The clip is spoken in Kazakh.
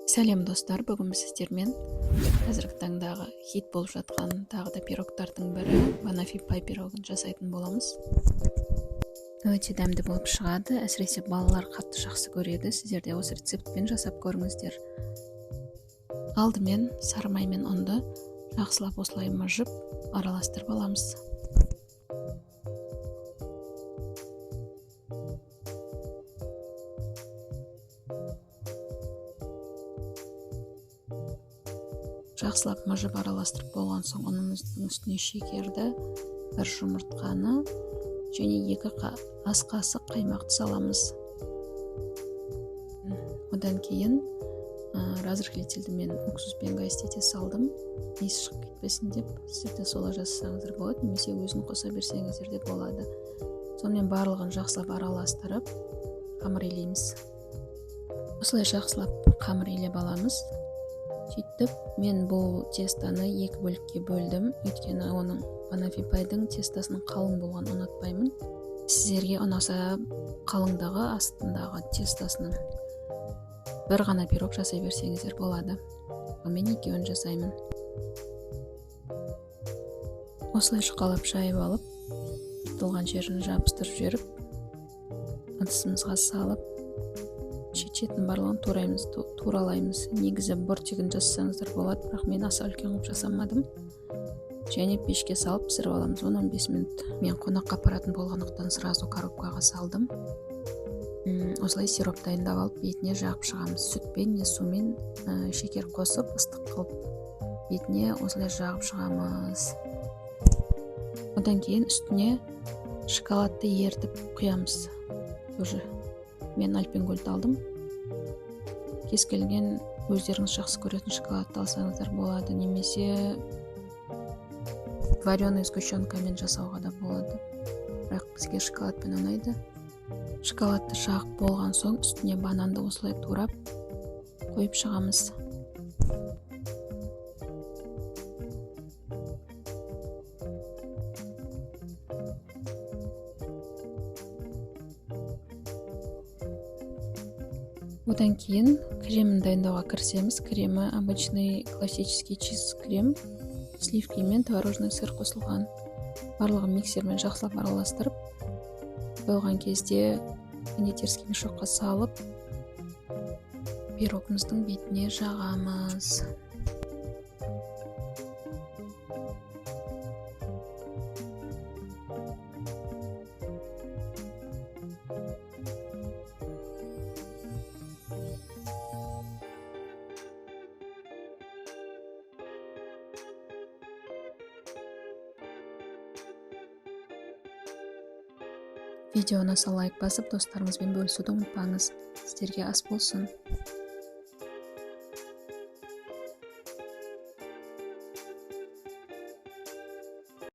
Сәлем достар, бүгін біз сіздермен қазіргі таңдағы хит болып жатқан тағы да пирогтардың бірі Банафи пай пирогын жасайтын боламыз. Өте дәмді болып шығады, әсіресе балалар қатты жақсы көреді. Сіздер де осы рецептпен жасап көріңіздер. Алдымен сары май мен ұнды жақсылап осылай мыжып араластырып аламыз. Жақсылап мыжып араластырып болған соң ұнымыздың үстіне шекерді, бір жұмыртқаны және 2 ас қасық қаймақты саламыз. Одан кейін разрыхлительді мен уксуспен гайстете салдым. Иісі шығып кетпесін деп, сіздер де солай жасасаңыздар болады, немесе өзін қоса берсеңіздер де болады. Сонымен барлығын жақсылап араластырып қамыр илейміз. Осылай жақсылап қамыр илеп аламыз. Сөйтіп, мен бұл тестаны 2 бөлікке бөлдім, өйткені оның Банафи пайдың тестасының қалың болған ұнатпаймын. Сіздерге ұнаса қалыңдағы астындағы тестасының бір ғана пирог жасай берсеңіздер болады. Мен 2-ін жасаймын. Осылай жұқалап жайып алып, тұтылған жерін жабыстырып жіберіп, ыдысымызға салып, шетін барлығын туралаймыз. Негізі бортигін жасасаңыздар болады, бірақ мен аса үлкен қылып жасамадым. Және пешке салып пісіріп аламыз 10-15 минут. Мен қонаққа апаратын болғандықтан сразу коробкаға салдым. Осылай сироп дайындап алып, бетіне жағып шығамыз. Сүтпен не сумен шекер қосып, ыстық қылып, бетіне осылай жағып шығамыз. Одан кейін үстіне шоколадты ертіп құямыз. Мен альпенгольд алдым. Кез келген өздеріңіз жақсы көретін шоколадты алсаңыздар болады, немесе вареный сгущенкамен жасауға да болады. Бірақ бізге шоколадпен ұнайды. Шоколадты жағып болған соң үстіне бананды осылай турап қойып шығамыз. Одан кейін кремін дайындауға кірісеміз. Кремі обычный классический чиз крем, сливки мен творожный сыр қосылған. Барлығын миксермен жақсылап араластырып, қойған кезде кондитерский мешокқа салып, пирогымыздың бетіне жағамыз. Видеоны лайк басып, достарыңызбен бөлісуді ұмытпаңыз. Сіздерге ас болсын.